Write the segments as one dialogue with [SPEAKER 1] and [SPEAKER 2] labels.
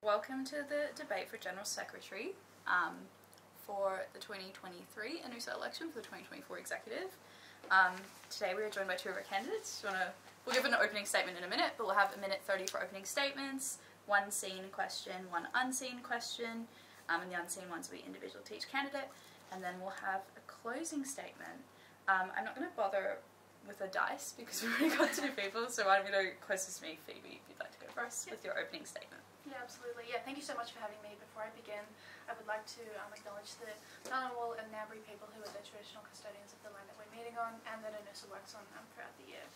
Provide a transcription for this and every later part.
[SPEAKER 1] Welcome to the debate for General Secretary for the 2023 ANUSA election for the 2024 Executive. Today we are joined by two of our candidates. We'll give an opening statement in a minute, but we'll have a minute 30 for opening statements, one seen question, one unseen question, and the unseen ones will be individual to each candidate, and then we'll have a closing statement. I'm not going to bother with the dice because we've already got two people, so why don't we go closest to me, Phoebe, if you'd like to go first with your opening statement.
[SPEAKER 2] Yeah, absolutely. Yeah, thank you so much for having me. Before I begin, I would like to acknowledge the Ngunnawal and Ngambri people who are the traditional custodians of the land that we're meeting on and that ANUSA works on throughout the year.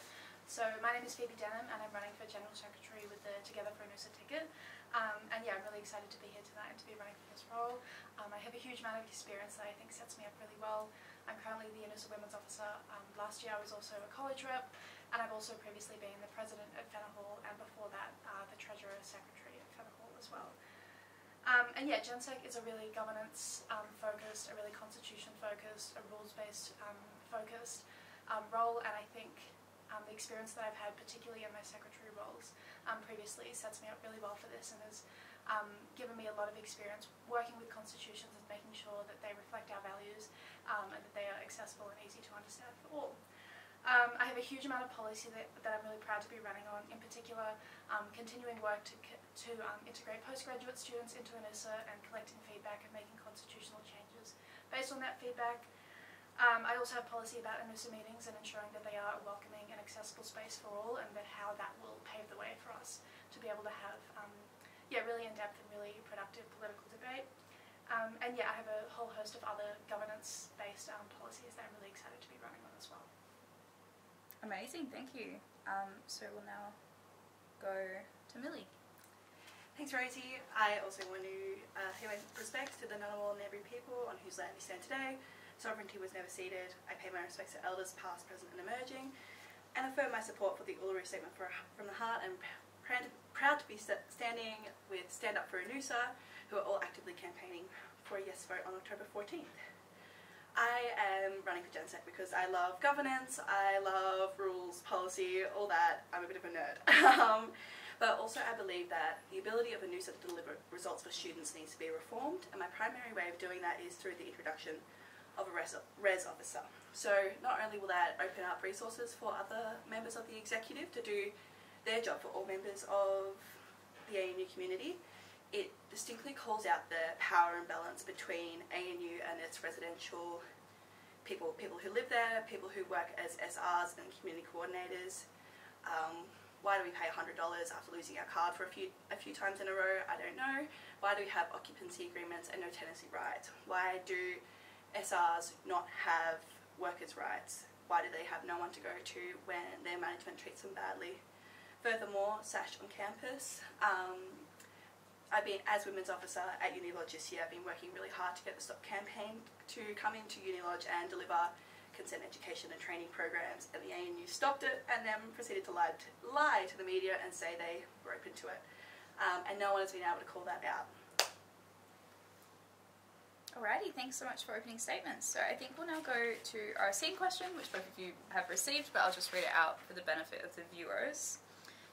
[SPEAKER 2] So my name is Phoebe Denham and I'm running for General Secretary with the Together for ANUSA ticket. And yeah, I'm really excited to be here tonight and to be running for this role. I have a huge amount of experience that I think sets me up really well. I'm currently the ANUSA Women's Officer. Last year I was also a college rep, and I've also previously been the President at Fenner Hall, and before that the Treasurer Secretary at Fenner Hall as well. And yeah, GenSec is a really governance focused, a really constitution focused, a rules based focused role, and I think the experience that I've had, particularly in my secretary roles previously, sets me up really well for this and has given me a lot of experience working with constitutions and making sure that they reflect our values and that they are accessible and easy to understand for all. I have a huge amount of policy that I'm really proud to be running on, in particular continuing work to integrate postgraduate students into ANUSA and collecting feedback and making constitutional changes. Based on that feedback, I also have policy about ANUSA meetings and ensuring that they are a welcoming and accessible space for all, and that how that will pave the way for us to be able to have really in-depth and really productive political debate. And yeah, I have a whole host of other governance-based policies that I'm really excited to be running on as well.
[SPEAKER 1] Amazing, thank you. So we'll now go to Millie.
[SPEAKER 3] Thanks, Rosie. I also want to pay my respects to the Ngunnawal and Ngambri people on whose land we stand today. Sovereignty was never ceded. I pay my respects to elders past, present and emerging, and affirm my support for the Uluru Statement from the Heart, and proud to be standing with Stand Up for ANUSA, who are all actively campaigning for a yes vote on October 14th. I am running for GenSec because I love governance, I love rules, policy, all that. I'm a bit of a nerd. But also I believe that the ability of ANUSA to deliver results for students needs to be reformed, and my primary way of doing that is through the introduction of a res officer. So not only will that open up resources for other members of the executive to do their job for all members of the ANU community, it distinctly calls out the power imbalance between ANU and its residential people who live there, people who work as SRs and community coordinators. Why do we pay $100 after losing our card for a few times in a row? I don't know. Why do we have occupancy agreements and no tenancy rights? Why do SRs not have workers' rights? Why do they have no one to go to when their management treats them badly? Furthermore, SASH on campus. I've been, as Women's Officer at Unilodge this year, I've been working really hard to get the Stop campaign to come into Unilodge and deliver consent education and training programs, and the ANU stopped it and then proceeded to lie to the media and say they were open to it. And no one has been able to call that out.
[SPEAKER 1] Alrighty, thanks so much for opening statements. So I think we'll now go to our scene question, which both of you have received, but I'll just read it out for the benefit of the viewers.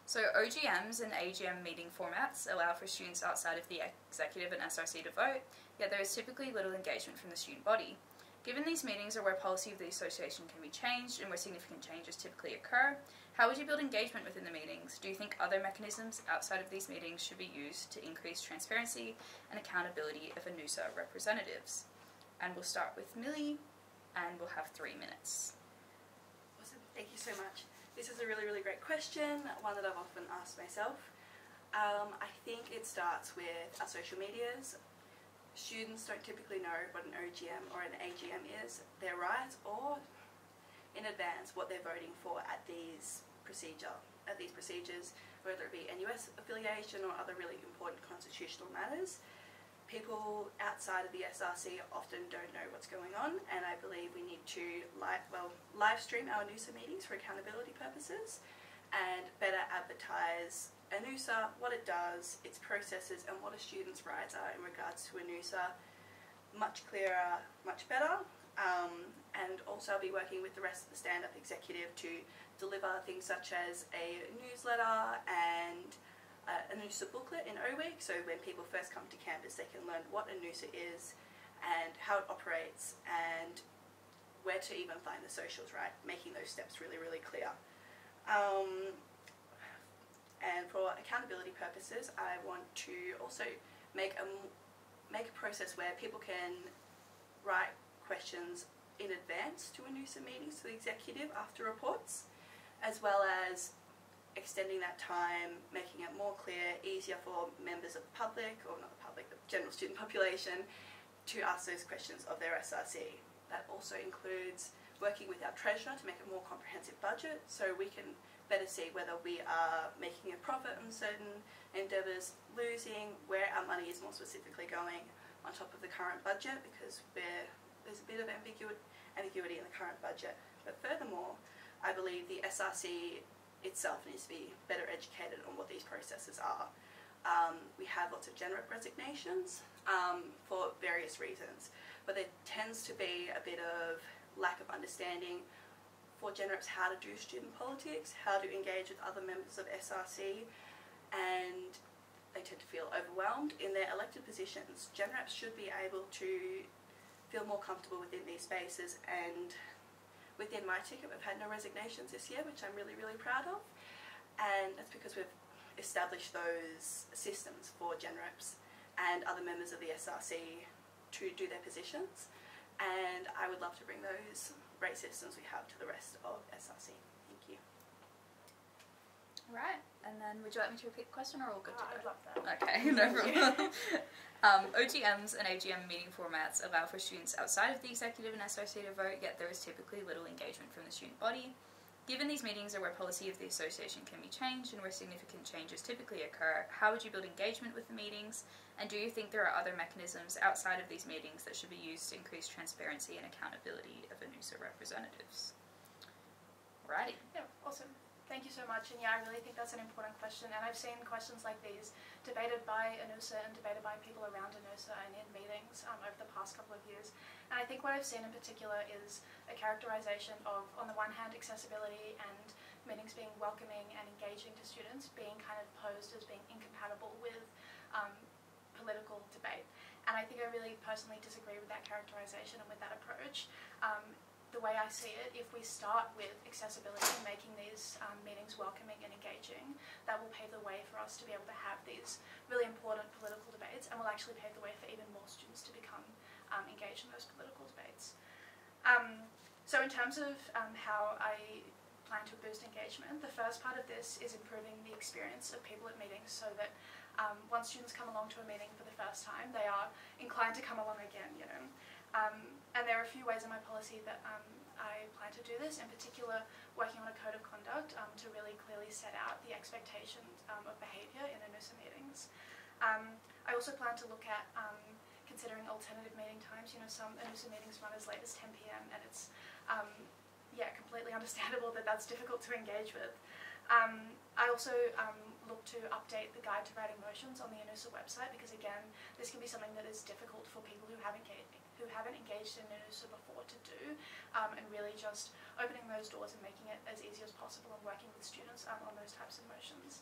[SPEAKER 1] So OGMs and AGM meeting formats allow for students outside of the executive and SRC to vote, yet there is typically little engagement from the student body. Given these meetings are where policy of the association can be changed and where significant changes typically occur, how would you build engagement within the meetings? Do you think other mechanisms outside of these meetings should be used to increase transparency and accountability of ANUSA representatives? And we'll start with Millie, and we'll have 3 minutes.
[SPEAKER 3] Awesome, thank you so much. This is a really, really great question, one that I've often asked myself. I think it starts with our social medias. Students don't typically know what an OGM or an AGM is, their rights, or in advance what they're voting for at these procedures, whether it be NUS affiliation or other really important constitutional matters. People outside of the SRC often don't know what's going on, and I believe we need to live stream our ANUSA meetings for accountability purposes and better advertise ANUSA, what it does, its processes, and what a student's rights are in regards to ANUSA. Much clearer, much better. And also I'll be working with the rest of the stand-up executive to deliver things such as a newsletter and an ANUSA booklet in O-Week, so when people first come to campus they can learn what ANUSA is and how it operates and where to even find the socials, right? Making those steps really, really clear. And for accountability purposes, I want to also make a process where people can write questions in advance to ANUSA meetings to the executive after reports, as well as extending that time, making it more clear, easier for members of the public, or not the public, the general student population, to ask those questions of their SRC. That also includes working with our treasurer to make a more comprehensive budget so we can better see whether we are making a profit on certain endeavours, losing, where our money is more specifically going on top of the current budget, because there's a bit of ambiguity in the current budget. But furthermore, I believe the SRC itself needs to be better educated on what these processes are. We have lots of GenRep resignations for various reasons, but there tends to be a bit of lack of understanding for GenReps how to do student politics, how to engage with other members of SRC, and they tend to feel overwhelmed in their elected positions. GenReps should be able to feel more comfortable within these spaces, and within my ticket we've had no resignations this year, which I'm really, really proud of, and that's because we've established those systems for GenReps and other members of the SRC to do their positions, and I would love to bring those great systems we have to the rest of SRC. Thank you.
[SPEAKER 1] Right, and then would you like me to repeat the question, or all good to go?
[SPEAKER 2] I'd love that.
[SPEAKER 1] Okay, no problem. OGMs and AGM meeting formats allow for students outside of the executive and SRC to vote, yet there is typically little engagement from the student body. Given these meetings are where policy of the association can be changed and where significant changes typically occur, how would you build engagement with the meetings? And do you think there are other mechanisms outside of these meetings that should be used to increase transparency and accountability of ANUSA representatives? Alrighty.
[SPEAKER 2] Yeah, awesome. Thank you so much. And yeah, I really think that's an important question. And I've seen questions like these debated by ANUSA and debated by people around ANUSA and in meetings over the past couple of years. And I think what I've seen in particular is a characterization of, on the one hand, accessibility and meetings being welcoming and engaging to students being kind of posed as being incompatible with political debate. And I think I really personally disagree with that characterization and with that approach. The way I see it, if we start with accessibility and making these meetings welcoming and engaging, that will pave the way for us to be able to have these really important political debates, and will actually pave the way for even more students to become engaged in those political debates. So in terms of how I plan to boost engagement, the first part of this is improving the experience of people at meetings so that once students come along to a meeting for the first time, they are inclined to come along again, you know. And there are a few ways in my policy that I plan to do this, in particular working on a code of conduct to really clearly set out the expectations of behaviour in ANUSA meetings. I also plan to look at considering alternative meeting times. You know, some ANUSA meetings run as late as 10 PM, and it's yeah, completely understandable that that's difficult to engage with. I also look to update the guide to writing motions on the ANUSA website, because again, this can be something that is difficult for people who haven't engaged in ANUSA before to do, and really just opening those doors and making it as easy as possible and working with students on those types of motions.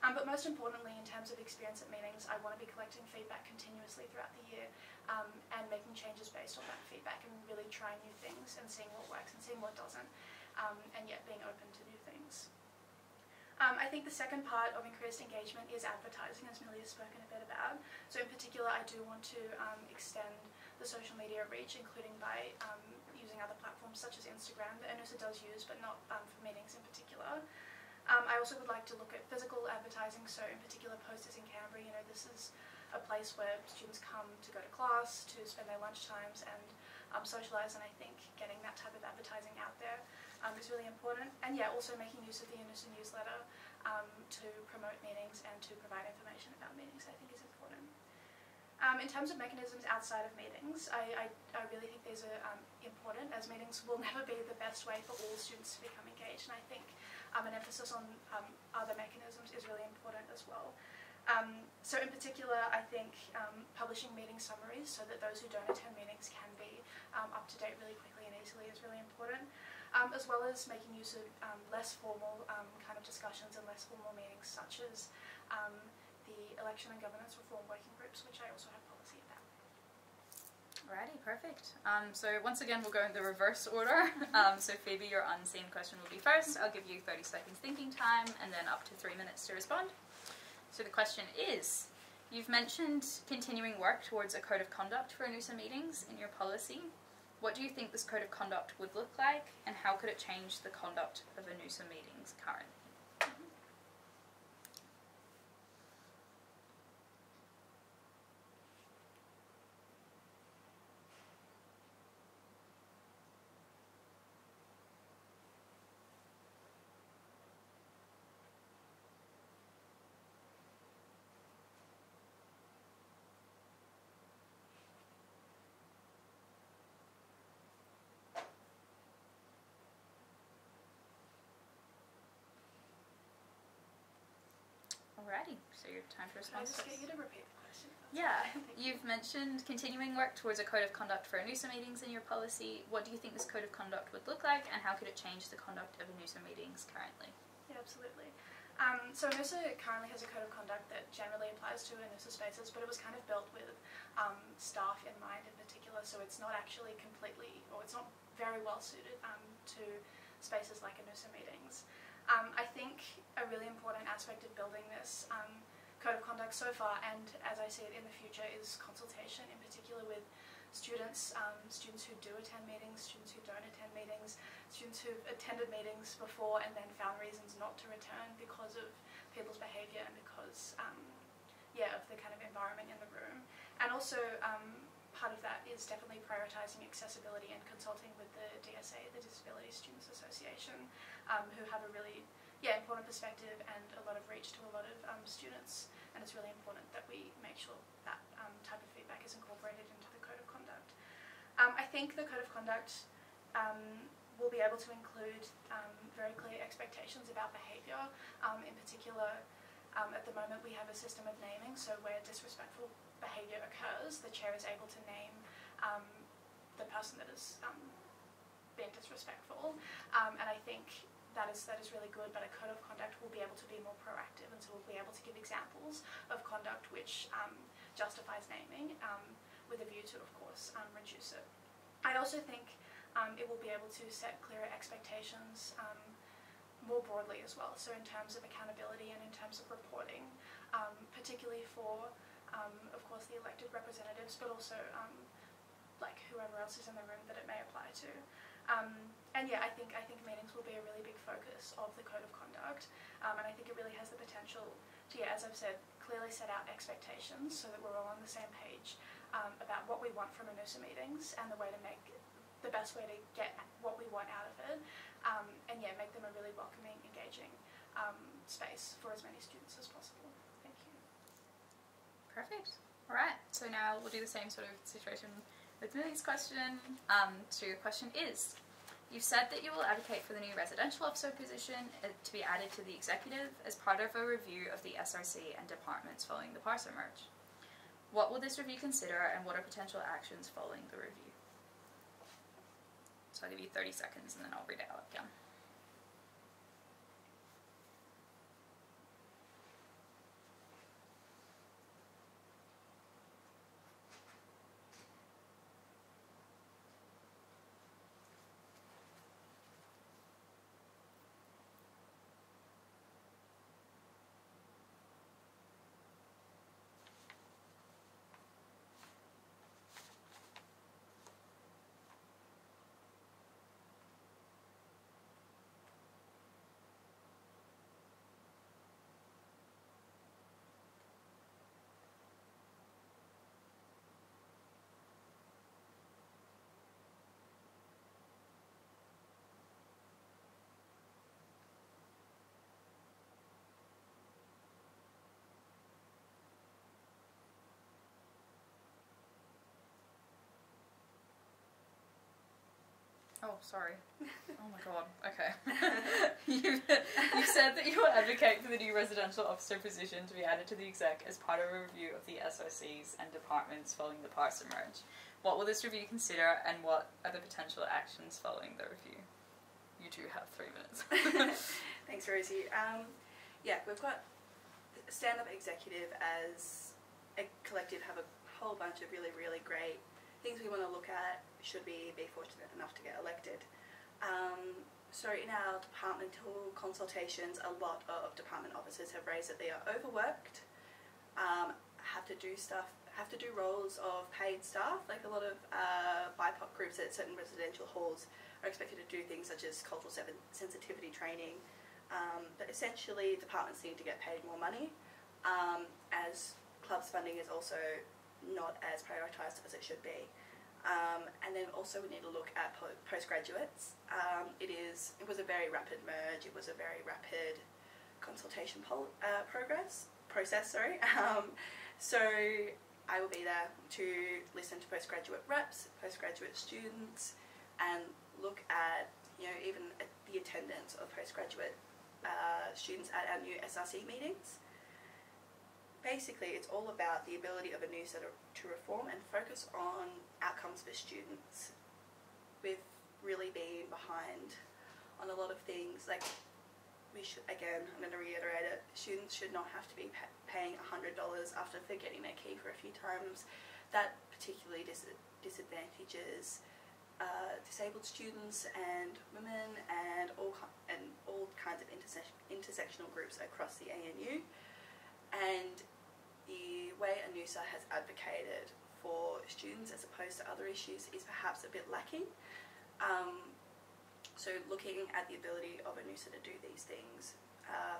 [SPEAKER 2] But most importantly, in terms of experience at meetings, I want to be collecting feedback continuously throughout the year and making changes based on that feedback, and really trying new things and seeing what works and seeing what doesn't, and yet being open to new things. I think the second part of increased engagement is advertising, as Millie has spoken a bit about. So in particular, I do want to extend the social media reach, including by using other platforms such as Instagram that ANUSA does use, but not for meetings in particular. I also would like to look at physical advertising, so in particular posters in Canberra. You know, this is a place where students come to go to class, to spend their lunch times and socialise, and I think getting that type of advertising out there is really important. And yeah, also making use of the ANUSA newsletter to promote meetings and to provide information about meetings, I think is important. In terms of mechanisms outside of meetings, I really think these are important, as meetings will never be the best way for all students to become engaged, and I think an emphasis on other mechanisms is really important as well. So in particular, I think publishing meeting summaries so that those who don't attend meetings can be up to date really quickly and easily is really important, as well as making use of less formal kind of discussions and less formal meetings, such as the election and governance reform working groups, which I also have policy about.
[SPEAKER 1] Alrighty, perfect. So once again, we'll go in the reverse order. So Phoebe, your unseen question will be first. I'll give you 30 seconds thinking time and then up to 3 minutes to respond. So the question is, you've mentioned continuing work towards a code of conduct for ANUSA meetings in your policy. What do you think this code of conduct would look like, and how could it change the conduct of ANUSA meetings currently? Alrighty, so your time to
[SPEAKER 2] Can I
[SPEAKER 1] respond.
[SPEAKER 2] just get you to repeat the question?
[SPEAKER 1] Yeah, you've mentioned continuing work towards a code of conduct for ANUSA meetings in your policy. What do you think this code of conduct would look like, and how could it change the conduct of ANUSA meetings currently?
[SPEAKER 2] Yeah, absolutely. So ANUSA currently has a code of conduct that generally applies to ANUSA spaces, but it was kind of built with staff in mind in particular, so it's not actually completely, or it's not very well suited to spaces like ANUSA meetings. I think a really important aspect of building this code of conduct so far, and as I see it in the future, is consultation, in particular with students, students who do attend meetings, students who don't attend meetings, students who've attended meetings before and then found reasons not to return because of people's behaviour and because of the kind of environment in the room. And also part of that is definitely prioritising accessibility and consulting with the DSA, the Disability Students Association, who have a really important perspective and a lot of reach to a lot of students, and it's really important that we make sure that type of feedback is incorporated into the code of conduct. I think the code of conduct will be able to include very clear expectations about behaviour. In particular, at the moment we have a system of naming, so where disrespectful behaviour occurs, the chair is able to name the person that has been disrespectful, and I think that is really good, but a code of conduct will be able to be more proactive, and so we'll be able to give examples of conduct which justifies naming, with a view to, of course, reduce it. I also think it will be able to set clearer expectations more broadly as well, so in terms of accountability and in terms of reporting, particularly for, of course, the elected representatives, but also like whoever else is in the room that it may apply to. And yeah, I think meetings will be a really big focus of the code of conduct, and I think it really has the potential to, as I've said, clearly set out expectations so that we're all on the same page about what we want from ANUSA meetings and the way to make the best way to get what we want out of it, and yeah, make them a really welcoming, engaging space for as many students as possible. Thank you.
[SPEAKER 1] Perfect. Alright, so now we'll do the same sort of situation with Millie's question. So your question is, you've said that you will advocate for the new residential officer position to be added to the executive as part of a review of the SRC and departments following the parcel merge. What will this review consider, and what are potential actions following the review? So I'll give you 30 seconds and then I'll read it out again. Oh, sorry. Oh my god. Okay. You've said that you will advocate for the new residential officer position to be added to the exec as part of a review of the SOCs and departments following the parcel merge. What will this review consider, and what are the potential actions following the review? You do have 3 minutes.
[SPEAKER 3] Thanks, Rosie. Yeah, we've got Stand Up Executive as a collective have a whole bunch of really, really great things we want to look at should we be fortunate enough to get elected. So in our departmental consultations, a lot of department officers have raised that they are overworked, have to do roles of paid staff. Like a lot of BIPOC groups at certain residential halls are expected to do things such as cultural sensitivity training, but essentially departments need to get paid more money, as clubs funding is also not as prioritised as it should be. And then also we need to look at postgraduates. It was a very rapid merge, it was a very rapid consultation process. So I will be there to listen to postgraduate reps, postgraduate students, and look at, even at the attendance of postgraduate students at our new SRC meetings. Basically, it's all about the ability of ANUSA to reform and focus on outcomes for students. We've really been behind on a lot of things. Like, I'm going to reiterate it, students should not have to be paying $100 after forgetting their key for a few times. That particularly disadvantages disabled students and women and all kinds of intersectional groups across the ANU. And the way ANUSA has advocated for students as opposed to other issues is perhaps a bit lacking. So looking at the ability of ANUSA to do these things.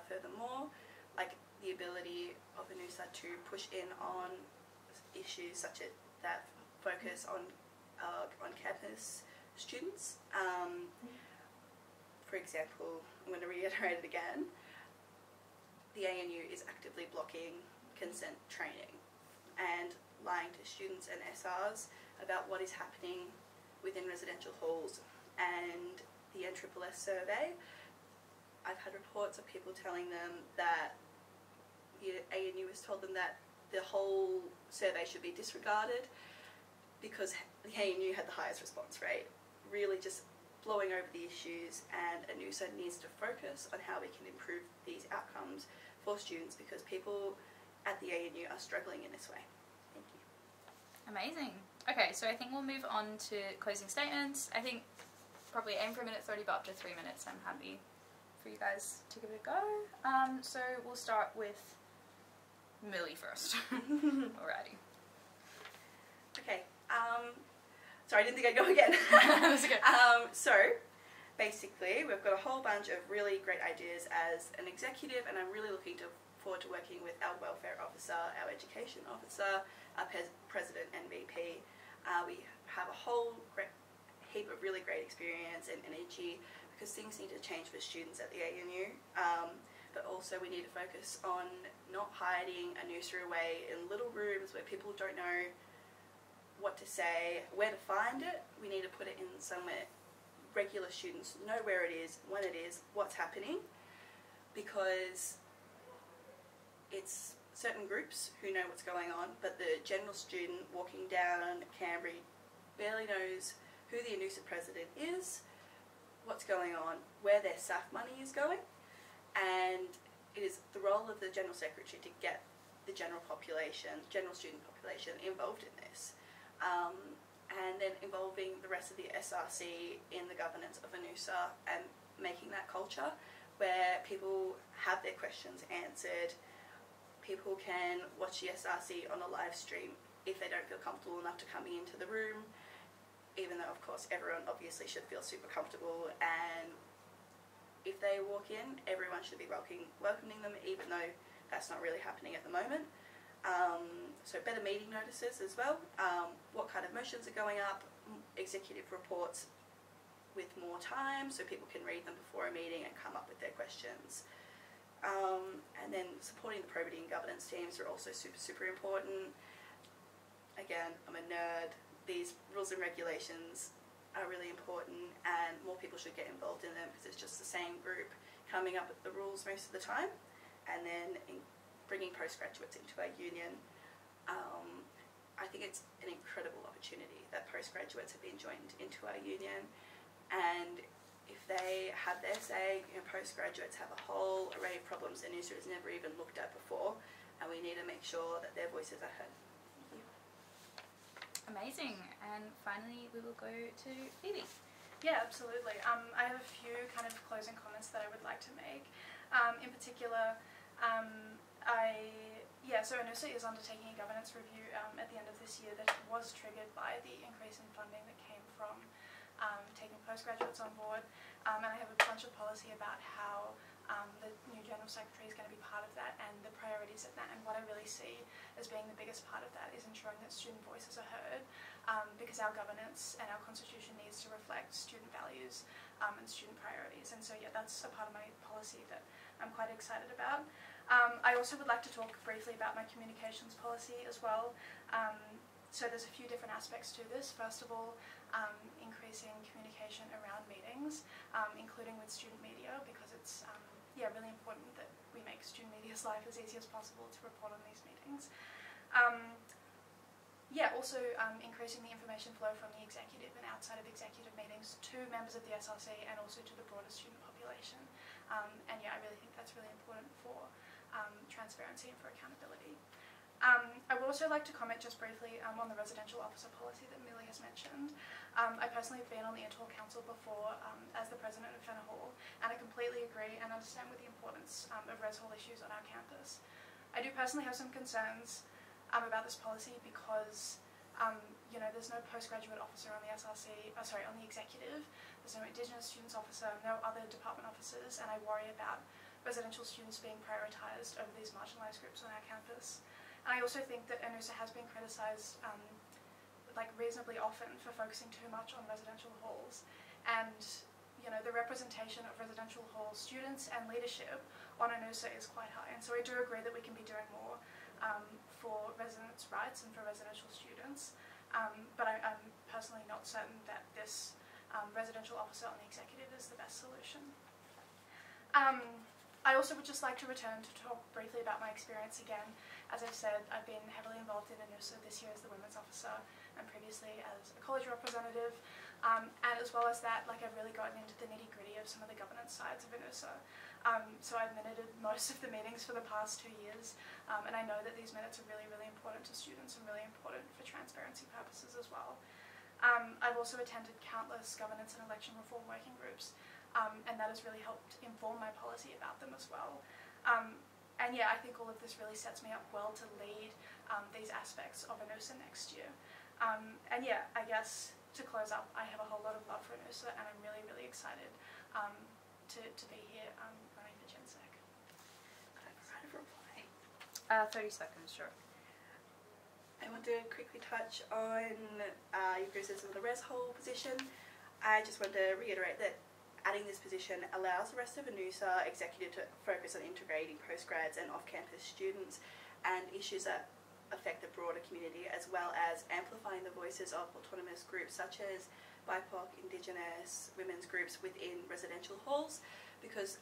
[SPEAKER 3] Furthermore, like the ability of ANUSA to push in on issues such as that focus on campus students. For example, I'm going to reiterate it again, the ANU is actively blocking consent training and lying to students and SRs about what is happening within residential halls. And the NSSS survey, I've had reports of people telling them that the ANU has told them that the whole survey should be disregarded because the ANU had the highest response rate, really just blowing over the issues, and ANUSA needs to focus on how we can improve these outcomes for students because people at the ANU are struggling in this way. Thank you.
[SPEAKER 1] Amazing. Okay, so I think we'll move on to closing statements. I think probably aim for a minute 30, but up to 3 minutes. I'm happy for you guys to give it a go. So we'll start with Millie first. Alrighty.
[SPEAKER 3] Okay. Sorry, I didn't think I'd go again.
[SPEAKER 1] That's okay.
[SPEAKER 3] So basically, we've got a whole bunch of really great ideas as an executive, and I'm really looking forward to working with our welfare officer, our education officer, our president and VP. We have a whole heap of really great experience and energy because things need to change for students at the ANU. But also we need to focus on not hiding ANUSA away in little rooms where people don't know what to say, where to find it. We need to put it in somewhere regular students know where it is, when it is, what's happening, because it's certain groups who know what's going on, but the general student walking down Canberra barely knows who the ANUSA president is, what's going on, where their SAF money is going, and it is the role of the General Secretary to get the general student population involved in this. And then involving the rest of the SRC in the governance of ANUSA and making that culture where people have their questions answered. People can watch the SRC on a live stream if they don't feel comfortable enough to coming into the room, even though of course everyone obviously should feel super comfortable, and if they walk in, everyone should be welcoming them, even though that's not really happening at the moment. So better meeting notices as well, what kind of motions are going up, executive reports with more time so people can read them before a meeting and come up with their questions. And then supporting the probity and governance teams are also super important. Again, I'm a nerd. These rules and regulations are really important, and more people should get involved in them because it's just the same group coming up with the rules most of the time, and then bringing postgraduates into our union. I think it's an incredible opportunity that postgraduates have been joined into our union, and if they have their say. Postgraduates have a whole array of problems that ANUSA has never even looked at before, and we need to make sure that their voices are heard. Thank you.
[SPEAKER 1] Amazing. And finally, we will go to Phoebe.
[SPEAKER 2] Yeah, absolutely. I have a few kind of closing comments that I would like to make. In particular, so ANUSA is undertaking a governance review at the end of this year that was triggered by the increase in funding that came from taking postgraduates on board. And I have a bunch of policy about how the new General Secretary is going to be part of that and the priorities of that. And what I really see as being the biggest part of that is ensuring that student voices are heard, because our governance and our constitution needs to reflect student values and student priorities. And so yeah, that's a part of my policy that I'm quite excited about. I also would like to talk briefly about my communications policy as well. So there's a few different aspects to this. First of all, increasing communication around meetings, including with student media, because it's really important that we make student media's life as easy as possible to report on these meetings. Also increasing the information flow from the executive and outside of executive meetings to members of the SRC and also to the broader student population. I really think that's really important for transparency and for accountability. I would also like to comment just briefly on the residential officer policy that Millie has mentioned. I personally have been on the Interhall Council before as the president of Fenner Hall, and I completely agree and understand with the importance of res hall issues on our campus. I do personally have some concerns about this policy because there's no postgraduate officer on the on the executive, there's no Indigenous students officer, no other department officers, and I worry about residential students being prioritised over these marginalised groups on our campus. And I also think that ANUSA has been criticised reasonably often for focusing too much on residential halls, and the representation of residential hall students and leadership on ANUSA is quite high, and so I do agree that we can be doing more for residents' rights and for residential students, but I'm personally not certain that this residential officer on the executive is the best solution. I also would just like to return to talk briefly about my experience again. As I've said, I've been heavily involved in ANUSA this year as the women's officer and previously as a college representative, and as well as that, I've really gotten into the nitty-gritty of some of the governance sides of ANUSA. So I've minuted most of the meetings for the past 2 years, and I know that these minutes are really, really important to students and really important for transparency purposes as well. I've also attended countless governance and election reform working groups, and that has really helped inform my policy about them as well. I think all of this really sets me up well to lead these aspects of ANUSA next year. I guess to close up, I have a whole lot of love for ANUSA, and I'm really, really excited to be here running for GenSec.
[SPEAKER 3] Could I provide a reply?
[SPEAKER 1] 30 seconds, sure.
[SPEAKER 3] I want to quickly touch on your criticism of the res hall position. I just want to reiterate that adding this position allows the rest of ANUSA executive to focus on integrating postgrads and off-campus students and issues that affect the broader community, as well as amplifying the voices of autonomous groups such as BIPOC, Indigenous, women's groups within residential halls, because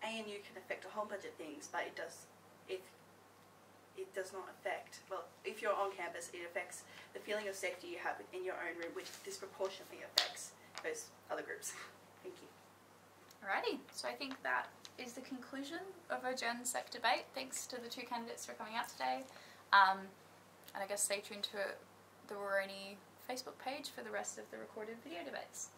[SPEAKER 3] ANU can affect a whole bunch of things, but it does not affect, if you're on campus, it affects the feeling of safety you have in your own room, which disproportionately affects those other groups. Thank you.
[SPEAKER 1] Alrighty, so I think that is the conclusion of our GenSec debate. Thanks to the two candidates for coming out today. And I guess stay tuned to the Waroni Facebook page for the rest of the recorded video debates.